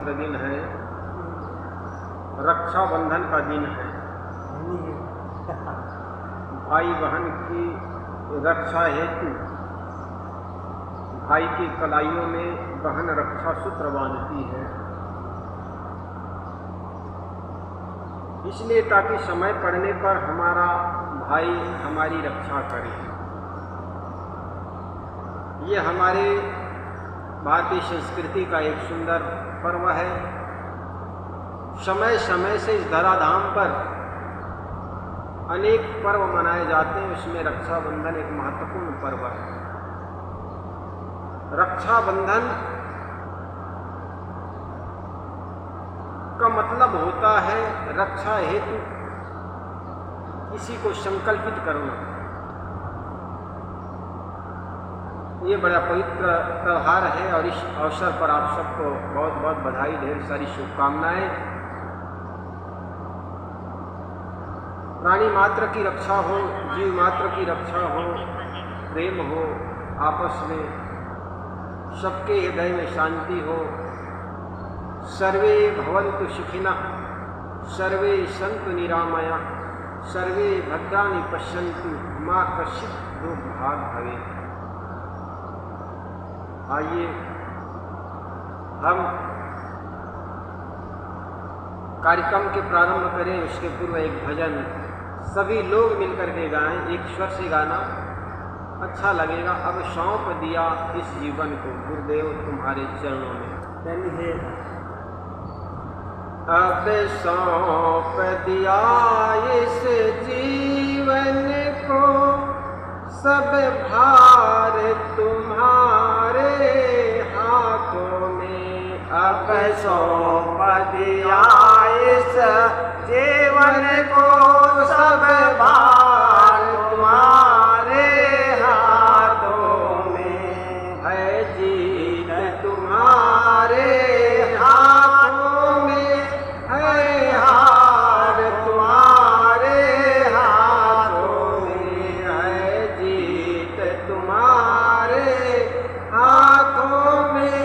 का दिन है, रक्षाबंधन का दिन है। भाई बहन की रक्षा हेतु भाई की कलाइयों में बहन रक्षा सूत्र बांधती है, इसलिए ताकि समय पड़ने पर हमारा भाई हमारी रक्षा करे। ये हमारे भारतीय संस्कृति का एक सुंदर पर्व है। समय समय से इस धराधाम पर अनेक पर्व मनाए जाते हैं, उसमें रक्षाबंधन एक महत्वपूर्ण पर्व है। रक्षाबंधन का मतलब होता है रक्षा हेतु किसी को संकल्पित करना। ये बड़ा पवित्र त्यौहार है और इस अवसर पर आप सबको बहुत बहुत बधाई, ढेर सारी शुभकामनाएं। प्राणी मात्र की रक्षा हो, जीव मात्र की रक्षा हो, प्रेम हो, आपस में सबके हृदय में शांति हो। सर्वे भवन्तु सुखिनः, सर्वे सन्तु निरामया, सर्वे भद्राणि पश्यन्तु मा कश्चित् दुर्भाग् भवेत्। आइए हम कार्यक्रम के प्रारंभ करें। उसके पूर्व एक भजन सभी लोग मिलकर के गाएं, एक स्वर से गाना अच्छा लगेगा। अब सौंप दिया इस जीवन को गुरुदेव तुम्हारे चरणों में। अब सौंप दिया इस जीवन को, सब भार तुम्हारे हाथों में। अब सौंप दिया इस जीवन को, सब भार तुम्हारे हाथों में। है जीत तुम्हारे हाथों में, है हार तुम्हारे हाथों में। है जीत तुम्हारे हाथों में,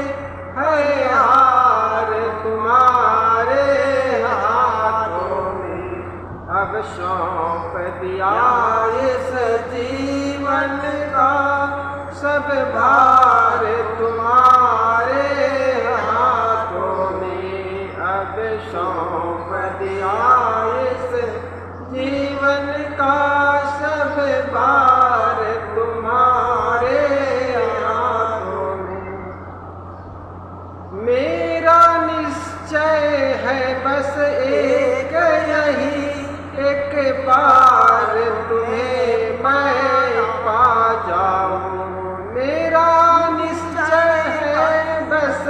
है हार तुम्हारे हाथों में। अब सौंप दिया इस जीवन का, सब भार तुम्हारे हाथों में। अब सौंप दिया इस जीवन का, सब भार तुम्हारे हाथों में। मेरा निश्चय है बस एक यही, एक बार तुम्हें मैं पा जाऊं। मेरा निश्चय है बस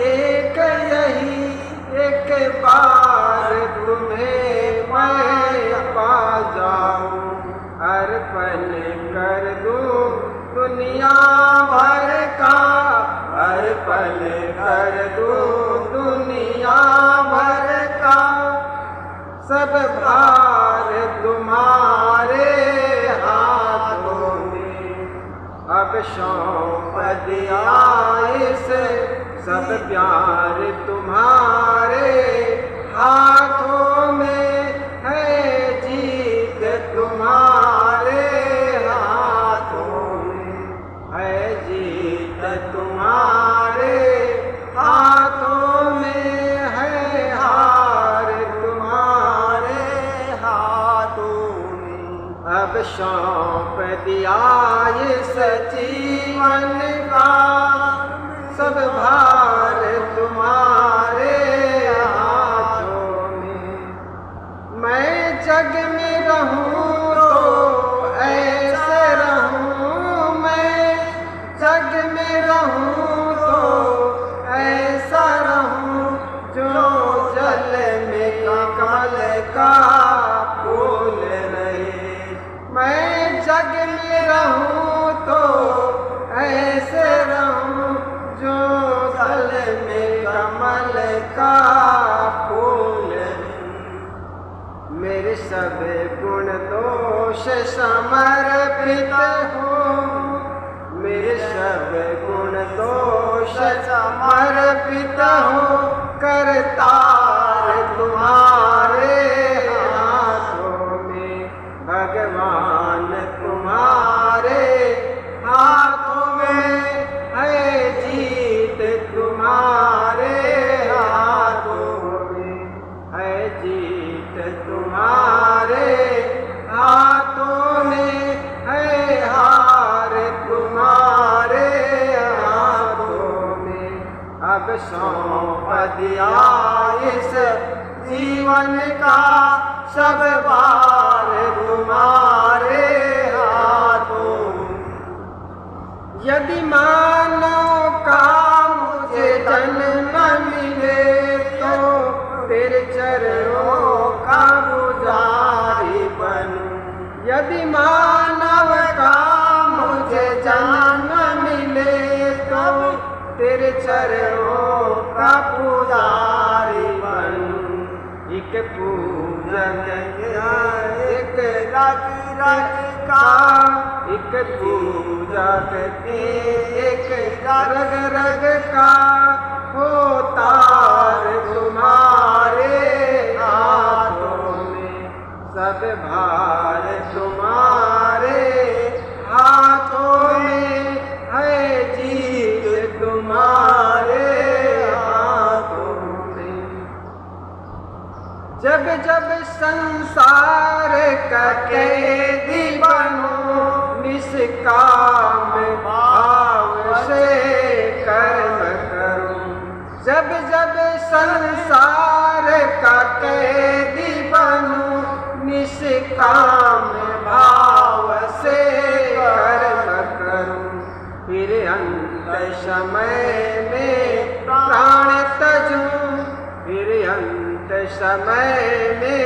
एक यही, एक बार तुम्हें मैं पा जाऊं। अर्पण कर दूं दुनिया भर का, अर्पण कर दूं दुनिया भर का। सब भार तुम्हारे हाथों में। अब सौंप दिया इस सब प्यार तुम्हारे हाथों में। है जीत तुम्हारे हाथों में, है जीत तुम्हारे हाथों में, है हार तुम्हारे हाथों में। अब सौंप दिया इस जीवन का, सब भार तुम्हारे हाथों में। मैं जग में रहूं तो ऐसे रहूं, मैं जग में रहूं तो ऐसा रहूं, जो जल में कमल का फूल रहे। मैं जग में रहूं तो ऐसे रहूं, जो जल में कमल का फूल रहे। मेरे सब गुण दोष समर्पित हो, मेरे सब गुण दोष समर्पित हो। दिया इस जीवन का सब भार तुम्हारे हाथों। यदि मानव का मुझे जन्म न मिले तो तेरे चरणों का पुजारी बनूं। यदि मानव का मुझे जन्म न मिले तो तेरे चरणों का पुजारी बनूं। एक पूजन एक रग रग का एक पूजक एक रग रग का हो तार तुम्हारे हाथों में। सब भार तुम्हारे हाथों में है, जीत तुम्हारे हाथों में। जब जब संसार का कैदी बनो निष्काम भाव से कर्म करूं। जब जब संसार का कैदी बनो निष्काम भाव से कर्म करूं। फिर अंत समय में प्राण तजूं। फिर अंत समय में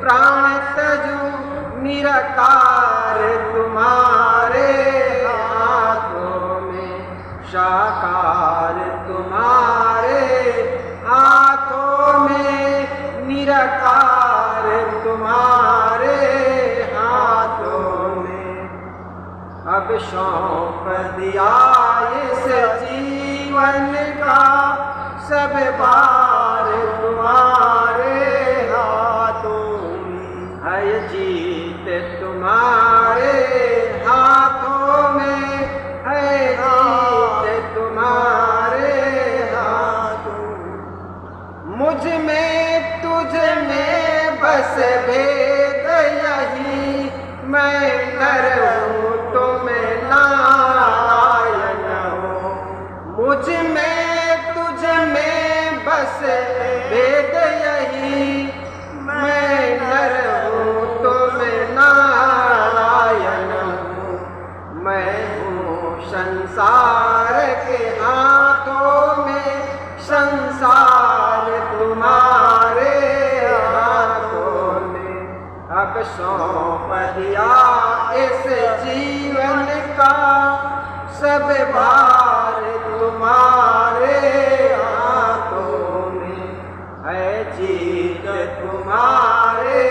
प्राण तजूं। निराकार तुम्हारे हाथों में। साकार तुम्हारे हाथों में। निराकार तुम्हारे हाथों में। अब सौंप दिया इस जीवन का सब भार तुम्हारे हाथों में। है जीत तुम्हारे हाथों में। है जीत तुम्हारे हाथों में। मुझ में तुझ में बस भेद यही। मैं नर हूँ तुम नारायण हो। मुझ में तुझ में बस भेद यही। मैं नर हूँ तुम नारायण हो। मैं हूँ संसार के हाथों में। संसार तुम्हारे हाथों में। अब सौंप दिया इस जीवन का सब भार तुम्हारे हाथों में। है जीत तुम्हारे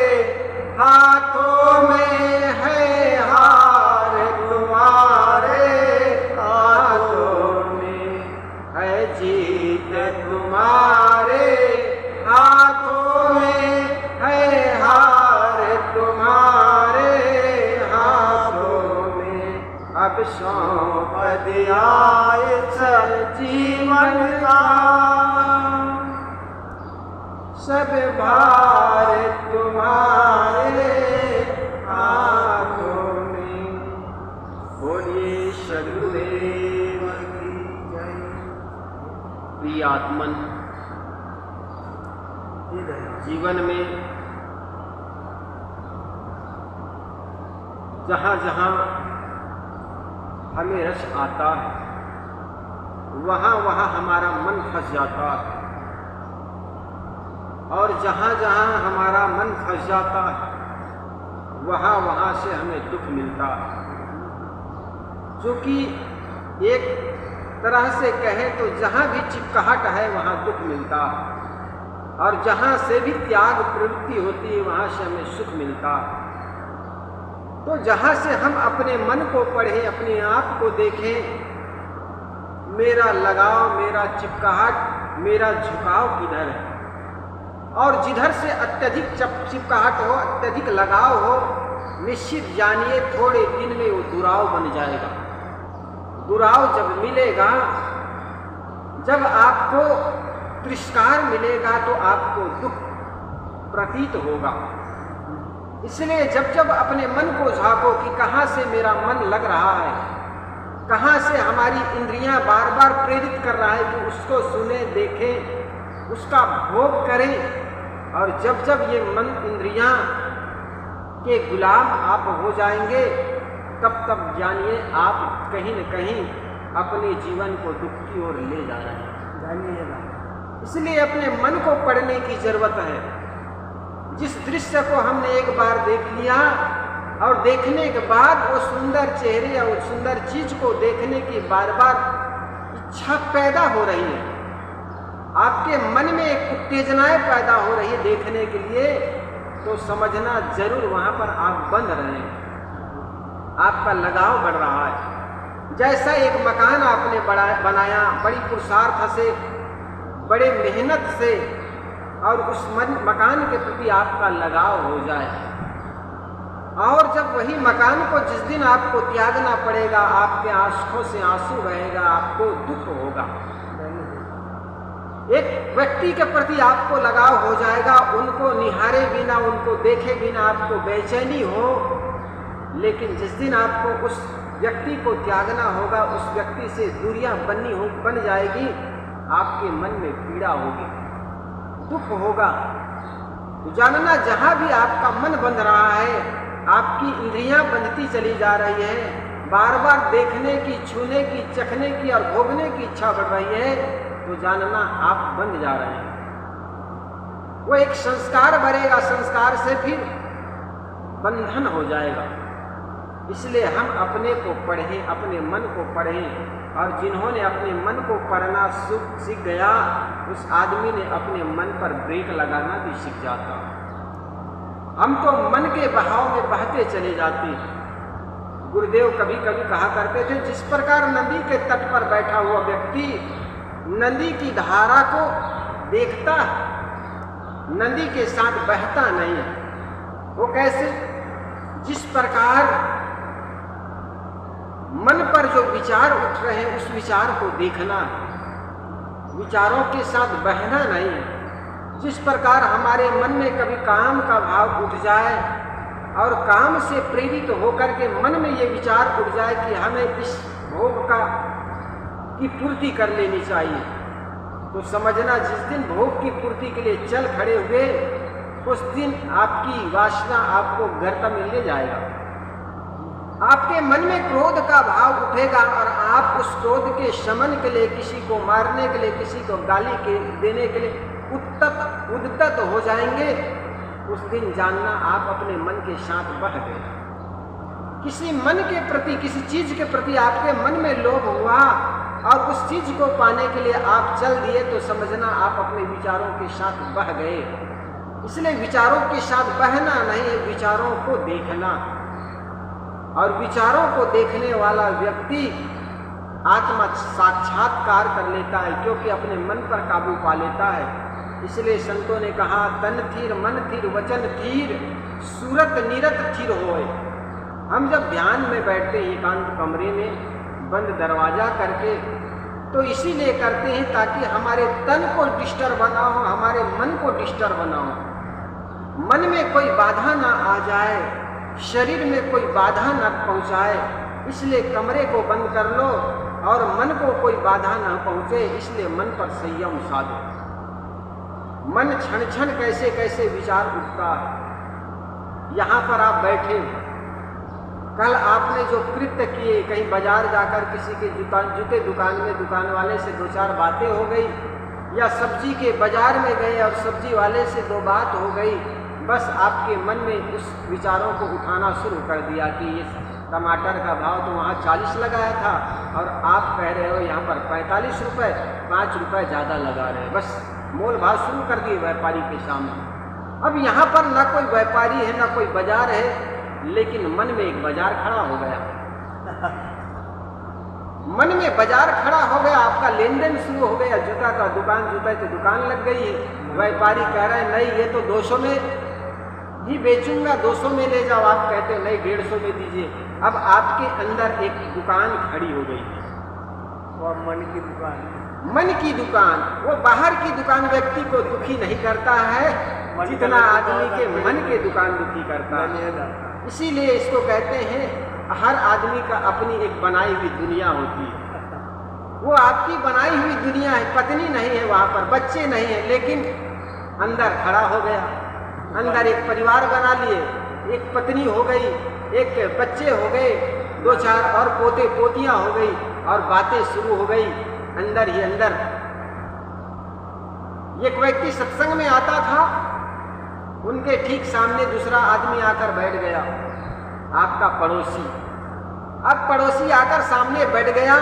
हाथों में। है हार तुम्हारे हाथों में। है जीत तुम्हारे हाथों में। है हार तुम्हारे हाथों में। अब सौंप दिया इस जीवन का सब भार तुम्हारे हाथों में। बोलिए सदगुरुदेव की जय। प्रिय आत्मन, जीवन में जहाँ जहाँ हमें रस आता है वहाँ वहाँ हमारा मन फंस जाता है। और जहाँ जहाँ हमारा मन फंस जाता है वहाँ वहाँ से हमें दुख मिलता है। क्योंकि एक तरह से कहें तो जहाँ भी चिपकाहट है वहाँ दुख मिलता है। और जहाँ से भी त्याग प्रवृत्ति होती है वहाँ से हमें सुख मिलता है। तो जहाँ से हम अपने मन को पढ़ें, अपने आप को देखें, मेरा लगाव, मेरा चिपकाहट, मेरा झुकाव किधर है। और जिधर से अत्यधिक चिपकाहट हो, अत्यधिक लगाव हो, निश्चित जानिए थोड़े दिन में वो दुराव बन जाएगा। दुराव जब मिलेगा, जब आपको तिरस्कार मिलेगा तो आपको दुख प्रतीत होगा। इसलिए जब जब अपने मन को झांको कि कहाँ से मेरा मन लग रहा है, कहाँ से हमारी इंद्रियां बार बार प्रेरित कर रहा है कि उसको सुने, देखें, उसका भोग करें। और जब जब ये मन इंद्रियां के गुलाम आप हो जाएंगे, तब तब जानिए आप कहीं न कहीं अपने जीवन को दुख की ओर ले जा रहे हैं। इसलिए अपने मन को पढ़ने की जरूरत है। जिस दृश्य को हमने एक बार देख लिया और देखने के बाद वो सुंदर चेहरे और सुंदर चीज को देखने की बार बार इच्छा पैदा हो रही है, आपके मन में एक उत्तेजनाएं पैदा हो रही है देखने के लिए, तो समझना जरूर वहां पर आप बंध रहे हैं, आपका लगाव बढ़ रहा है। जैसा एक मकान आपने बनाया बड़ी पुरुषार्थ से, बड़े मेहनत से, और उस मकान के प्रति आपका लगाव हो जाए, और जब वही मकान को जिस दिन आपको त्यागना पड़ेगा, आपके आंखों से आंसू बहेगा, आपको दुख होगा। एक व्यक्ति के प्रति आपको लगाव हो जाएगा, उनको निहारे बिना, उनको देखे बिना आपको बेचैनी हो, लेकिन जिस दिन आपको उस व्यक्ति को त्यागना होगा, उस व्यक्ति से दूरियां बन जाएगी, आपके मन में पीड़ा होगी, दुख होगा। तो जानना जहां भी आपका मन बंध रहा है, आपकी इंद्रियां बंधती चली जा रही है, बार बार देखने की, छूने की, चखने की और भोगने की इच्छा बढ़ रही है, तो जानना आप बंध जा रहे हैं। वो एक संस्कार बढ़ेगा, संस्कार से फिर बंधन हो जाएगा। इसलिए हम अपने को पढ़ें, अपने मन को पढ़ें, और जिन्होंने अपने मन को पढ़ना सीख गया, उस आदमी ने अपने मन पर ब्रेक लगाना भी सीख जाता। हम तो मन के बहाव में बहते चले जाते। गुरुदेव कभी कभी कहा करते थे, जिस प्रकार नदी के तट पर बैठा हुआ व्यक्ति नदी की धारा को देखता, नदी के साथ बहता नहीं है, वो कैसे? जिस प्रकार मन पर जो विचार उठ रहे हैं, उस विचार को देखना, विचारों के साथ बहना नहीं है। जिस प्रकार हमारे मन में कभी काम का भाव उठ जाए और काम से प्रेरित होकर के मन में ये विचार उठ जाए कि हमें इस भोग की पूर्ति कर लेनी चाहिए, तो समझना जिस दिन भोग की पूर्ति के लिए चल खड़े हुए, उस दिन आपकी वासना आपको गर्त में ले जाएगा। आपके मन में क्रोध का भाव उठेगा और आप उस क्रोध के शमन के लिए, किसी को मारने के लिए, किसी को गाली देने के लिए उद्दत हो जाएंगे। उस दिन जानना आप अपने मन के साथ बह गए। किसी मन के प्रति, किसी चीज के प्रति आपके मन में लोभ हुआ और उस चीज को पाने के लिए आप चल दिए, तो समझना आप अपने विचारों के साथ बह गए। इसलिए विचारों के साथ बहना नहीं, विचारों को देखना, और विचारों को देखने वाला व्यक्ति आत्मा साक्षात्कार कर लेता है, क्योंकि अपने मन पर काबू पा लेता है। इसलिए संतों ने कहा, तन थीर, मन थीर, वचन थीर, सूरत निरत थीर होए। हम जब ध्यान में बैठते हैं एकांत कमरे में बंद दरवाजा करके, तो इसीलिए करते हैं ताकि हमारे तन को डिस्टर्ब ना हो, हमारे मन को डिस्टर्ब ना हो, मन में कोई बाधा ना आ जाए, शरीर में कोई बाधा न पहुंचाए। इसलिए कमरे को बंद कर लो और मन को कोई बाधा न पहुंचे, इसलिए मन पर संयम साधो। मन क्षण क्षण कैसे कैसे विचार उठता है। यहाँ पर आप बैठे, कल आपने जो कृत्य किए, कहीं बाजार जाकर किसी के जूते दुकान में दुकान वाले से दो चार बातें हो गई, या सब्जी के बाजार में गए और सब्जी वाले से दो बात हो गई, बस आपके मन में उस विचारों को उठाना शुरू कर दिया कि ये टमाटर का भाव तो वहाँ 40 लगाया था और आप कह रहे हो यहाँ पर 45 रुपये, 5 रुपये ज़्यादा लगा रहे हैं। बस मोल भाव शुरू कर दिए व्यापारी के सामने। अब यहाँ पर ना कोई व्यापारी है, ना कोई बाजार है, लेकिन मन में एक बाजार खड़ा हो गया। मन में बाजार खड़ा हो गया, आपका लेन देन शुरू हो गया। जूता का दुकान, जूता की दुकान लग गई है। व्यापारी कह रहे हैं नहीं ये तो 200 में ही बेचूंगा, 200 में ले जाओ। आप कहते हैं नहीं 150 में दीजिए। अब आपके अंदर एक दुकान खड़ी हो गई, वो मन की दुकान। मन की दुकान, वो बाहर की दुकान व्यक्ति को दुखी नहीं करता है जितना आदमी के मन के दुकान दुखी करता है। इसीलिए इसको कहते हैं हर आदमी का अपनी एक बनाई हुई दुनिया होती है। वो आपकी बनाई हुई दुनिया है, पत्नी नहीं है वहाँ पर, बच्चे नहीं है, लेकिन अंदर खड़ा हो गया, अंदर एक परिवार बना लिए, एक पत्नी हो गई, एक बच्चे हो गए, 2-4 और पोते पोतियां हो गई और बातें शुरू हो गई अंदर ही अंदर। एक व्यक्ति सत्संग में आता था, उनके ठीक सामने दूसरा आदमी आकर बैठ गया, आपका पड़ोसी। अब पड़ोसी आकर सामने बैठ गया,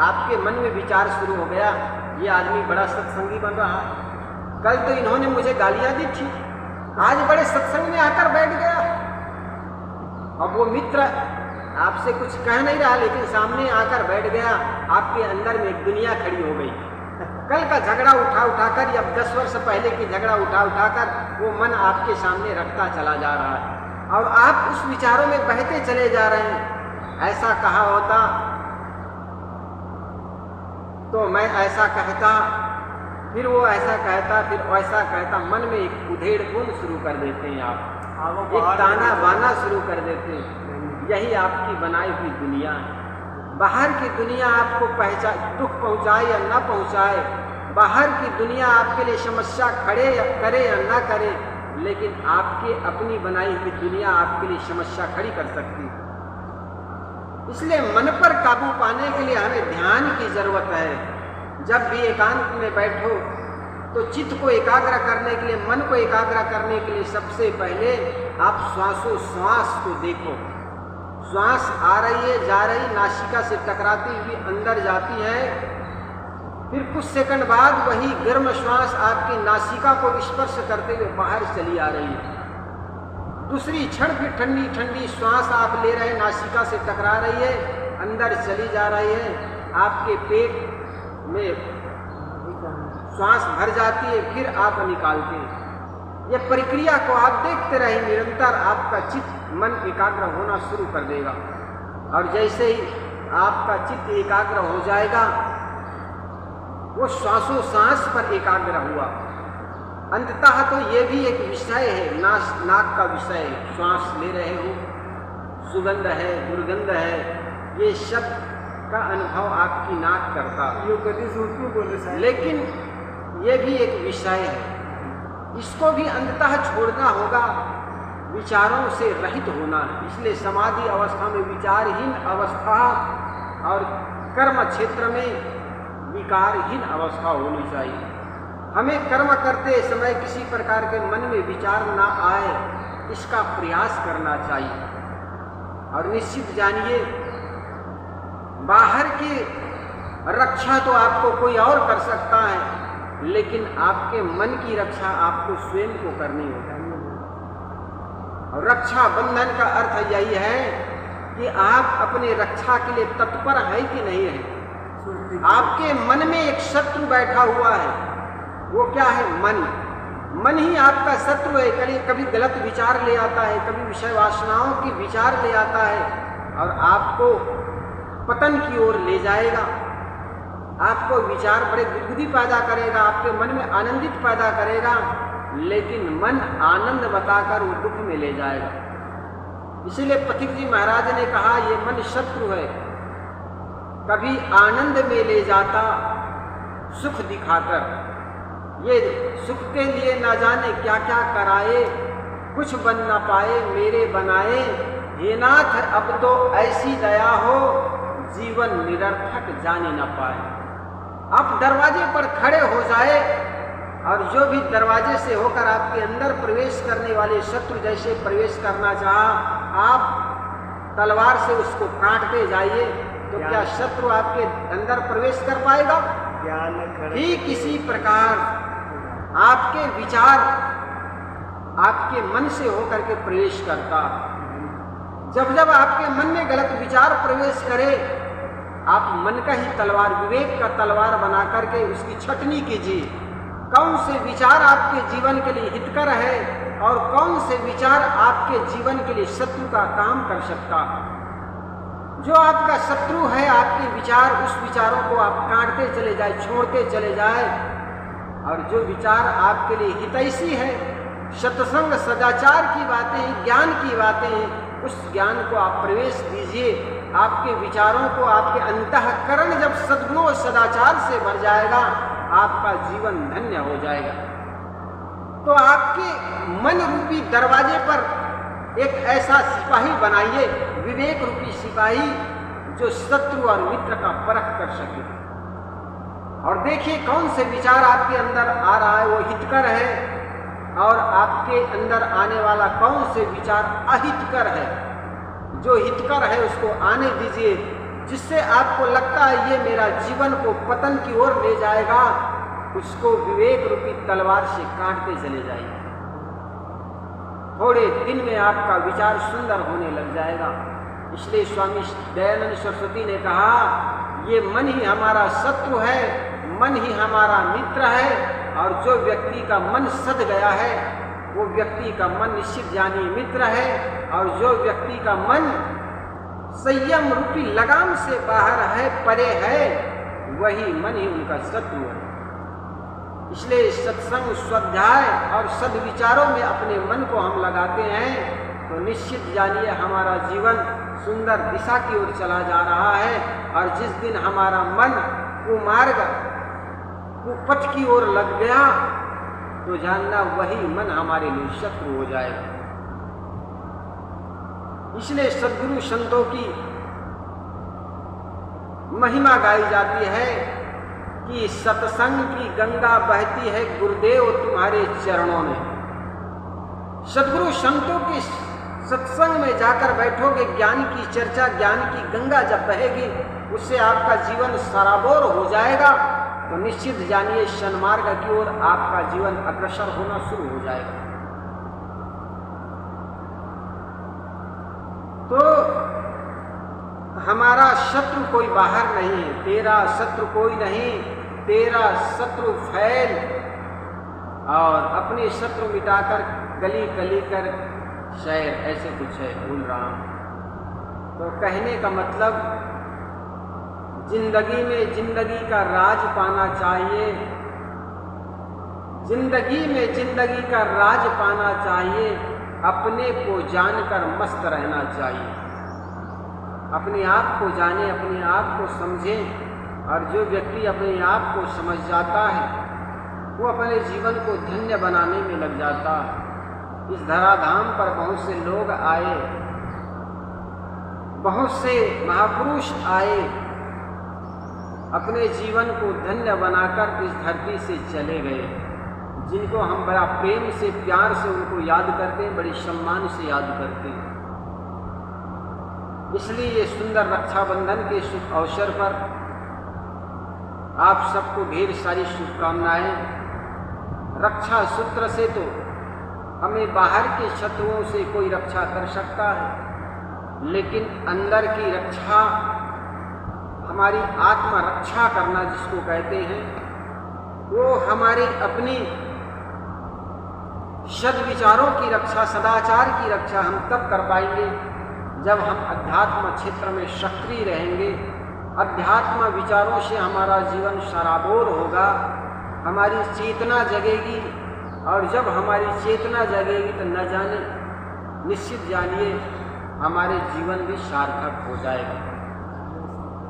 आपके मन में विचार शुरू हो गया, ये आदमी बड़ा सत्संगी बन रहा है, कल तो इन्होंने मुझे गालियां दी थी, आज बड़े सत्संग में आकर बैठ गया। अब वो मित्र आपसे कुछ कह नहीं रहा, लेकिन सामने आकर बैठ गया, आपके अंदर में एक दुनिया खड़ी हो गई। कल का झगड़ा उठाकर या 10 वर्ष पहले की झगड़ा उठाकर वो मन आपके सामने रखता चला जा रहा है और आप उस विचारों में बहते चले जा रहे हैं। ऐसा कहा होता तो मैं ऐसा कहता, फिर वो ऐसा कहता, फिर वैसा कहता, मन में एक उधेड़ बुन शुरू कर देते हैं आप, एक ताना बाना शुरू कर देते हैं। यही आपकी बनाई हुई दुनिया है। बाहर की दुनिया आपको दुख पहुंचाए या न पहुंचाए, बाहर की दुनिया आपके लिए समस्या करे या न करे, लेकिन आपके अपनी बनाई हुई दुनिया आपके लिए समस्या खड़ी कर सकती है। इसलिए मन पर काबू पाने के लिए हमें ध्यान की जरूरत है। जब भी एकांत में बैठो तो चित्त को एकाग्र करने के लिए, मन को एकाग्र करने के लिए सबसे पहले आप श्वासोश्वास को देखो। श्वास आ रही है, जा रही, नासिका से टकराती हुई अंदर जाती है, फिर कुछ सेकंड बाद वही गर्म श्वास आपकी नासिका को स्पर्श करते हुए बाहर चली आ रही है। दूसरी क्षण फिर ठंडी ठंडी श्वास आप ले रहे, नासिका से टकरा रही है, अंदर चली जा रही है, आपके पेट में श्वास भर जाती है, फिर आप निकालते हैं। यह प्रक्रिया को आप देखते रहे, निरंतर आपका चित्त मन एकाग्र होना शुरू कर देगा। और जैसे ही आपका चित्त एकाग्र हो जाएगा, वो श्वासोश्वास पर एकाग्र हुआ। अंततः तो ये भी एक विषय है, नाक का विषय है, श्वास ले रहे हो, सुगंध है, दुर्गंध है, ये शब्द का अनुभव आपकी नाक करता, लेकिन ये भी एक विषय है, इसको भी अंततः छोड़ना होगा, विचारों से रहित होना है। इसलिए समाधि अवस्था में विचारहीन अवस्था और कर्म क्षेत्र में विकारहीन अवस्था होनी चाहिए। हमें कर्म करते समय किसी प्रकार के मन में विचार ना आए, इसका प्रयास करना चाहिए। और निश्चित जानिए, बाहर की रक्षा तो आपको कोई और कर सकता है, लेकिन आपके मन की रक्षा आपको स्वयं को करनी होगी। और रक्षा बंधन का अर्थ यही है कि आप अपने रक्षा के लिए तत्पर है कि नहीं है। आपके मन में एक शत्रु बैठा हुआ है, वो क्या है? मन। मन ही आपका शत्रु है। कभी गलत विचार ले आता है, कभी विषय वासनाओं की विचार ले आता है और आपको पतन की ओर ले जाएगा। आपको विचार बड़े दुर्गुदी पैदा करेगा, आपके मन में आनंदित पैदा करेगा, लेकिन मन आनंद बताकर वो दुख में ले जाएगा। इसीलिए पथिक जी महाराज ने कहा, ये मन शत्रु है, कभी आनंद में ले जाता सुख दिखाकर, ये सुख के लिए न जाने क्या क्या कराए, कुछ बन न पाए मेरे बनाए, हे नाथ अब तो ऐसी दया हो, जीवन निरर्थक जाने न पाए। आप दरवाजे पर खड़े हो जाए और जो भी दरवाजे से होकर आपके अंदर प्रवेश करने वाले शत्रु जैसे प्रवेश करना चाहा, आप तलवार से उसको काटते जाइए, तो क्या शत्रु आपके अंदर प्रवेश कर पाएगा? ठीक इसी प्रकार आपके विचार आपके मन से होकर के प्रवेश करता। जब जब आपके मन में गलत विचार प्रवेश करे, आप मन का ही तलवार, विवेक का तलवार बना करके उसकी छटनी कीजिए। कौन से विचार आपके जीवन के लिए हितकर है और कौन से विचार आपके जीवन के लिए शत्रु का काम कर सकता। जो आपका शत्रु है, आपके विचार, उस विचारों को आप काटते चले जाए, छोड़ते चले जाए, और जो विचार आपके लिए हितैषी है, सत्संग सदाचार की बातें, ज्ञान की बातें, उस ज्ञान को आप प्रवेश दीजिए। आपके विचारों को, आपके अंतःकरण जब सद्गुणों और सदाचार से भर जाएगा, आपका जीवन धन्य हो जाएगा। तो आपके मन रूपी दरवाजे पर एक ऐसा सिपाही बनाइए, विवेक रूपी सिपाही, जो शत्रु और मित्र का परख कर सके। और देखिए कौन से विचार आपके अंदर आ रहा है वो हितकर है, और आपके अंदर आने वाला कौन से विचार अहितकर है। जो हितकर है उसको आने दीजिए, जिससे आपको लगता है ये मेरा जीवन को पतन की ओर ले जाएगा, उसको विवेक रूपी तलवार से काटते चले जाइए। थोड़े दिन में आपका विचार सुंदर होने लग जाएगा। इसलिए स्वामी दयानंद सरस्वती ने कहा, ये मन ही हमारा शत्रु है, मन ही हमारा मित्र है, और जो व्यक्ति का मन सध गया है वो व्यक्ति का मन निश्चित जानिए मित्र है, और जो व्यक्ति का मन संयम रूपी लगाम से बाहर है, परे है, वही मन ही उनका शत्रु है। इसलिए सत्संग, स्वाध्याय और सद्विचारों में अपने मन को हम लगाते हैं तो निश्चित जानिए हमारा जीवन सुंदर दिशा की ओर चला जा रहा है। और जिस दिन हमारा मन कुमार्ग, कुपथ की ओर लग गया तो जानना वही मन हमारे लिए शत्रु हो जाएगा। इसलिए सद्गुरु संतों की महिमा गाई जाती है कि सत्संग की गंगा बहती है गुरुदेव तुम्हारे चरणों में। सद्गुरु संतों के सत्संग में जाकर बैठोगे, ज्ञान की चर्चा, ज्ञान की गंगा जब बहेगी, उससे आपका जीवन सराबोर हो जाएगा। तो निश्चित जानिए सन्मार्ग की ओर आपका जीवन अग्रसर होना शुरू हो जाएगा। तो हमारा शत्रु कोई बाहर नहीं, तेरा शत्रु कोई नहीं, तेरा शत्रु फैल और अपने शत्रु मिटाकर गली गली कर शहर, ऐसे कुछ है, भूल रहा हूं। तो कहने का मतलब जिंदगी में जिंदगी का राज पाना चाहिए, जिंदगी में जिंदगी का राज पाना चाहिए, अपने को जानकर मस्त रहना चाहिए। अपने आप को जाने, अपने आप को समझे, और जो व्यक्ति अपने आप को समझ जाता है वो अपने जीवन को धन्य बनाने में लग जाता है। इस धराधाम पर बहुत से लोग आए, बहुत से महापुरुष आए, अपने जीवन को धन्य बनाकर इस धरती से चले गए, जिनको हम बड़ा प्रेम से, प्यार से उनको याद करते हैं, बड़ी सम्मान से याद करते हैं। इसलिए ये सुंदर रक्षाबंधन के शुभ अवसर पर आप सबको ढेर सारी शुभकामनाएं। रक्षा सूत्र से तो हमें बाहर के शत्रुओं से कोई रक्षा कर सकता है, लेकिन अंदर की रक्षा, हमारी आत्मा रक्षा करना जिसको कहते हैं, वो हमारी अपनी सद्विचारों की रक्षा, सदाचार की रक्षा हम तब कर पाएंगे जब हम अध्यात्म क्षेत्र में सक्रिय रहेंगे। अध्यात्म विचारों से हमारा जीवन सराबोर होगा, हमारी चेतना जगेगी, और जब हमारी चेतना जगेगी तो न जाने, निश्चित जानिए हमारे जीवन भी सार्थक हो जाएगा।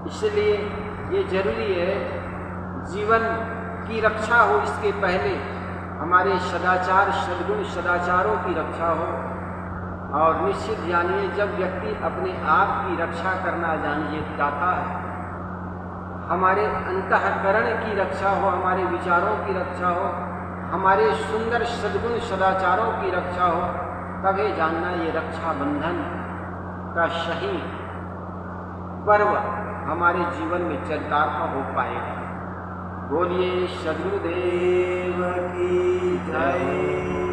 इसलिए ये जरूरी है जीवन की रक्षा हो, इसके पहले हमारे सदाचार, सद्गुण सदाचारों की रक्षा हो। और निश्चित जानिए जब व्यक्ति अपने आप की रक्षा करना जानिए चाहता है, हमारे अंतःकरण की रक्षा हो, हमारे विचारों की रक्षा हो, हमारे सुंदर सद्गुण सदाचारों की रक्षा हो, तभी जानना ये रक्षाबंधन का सही पर्व हमारे जीवन में चरितार्थ हो पाएगा। बोलिए सद्गुरुदेव की जय।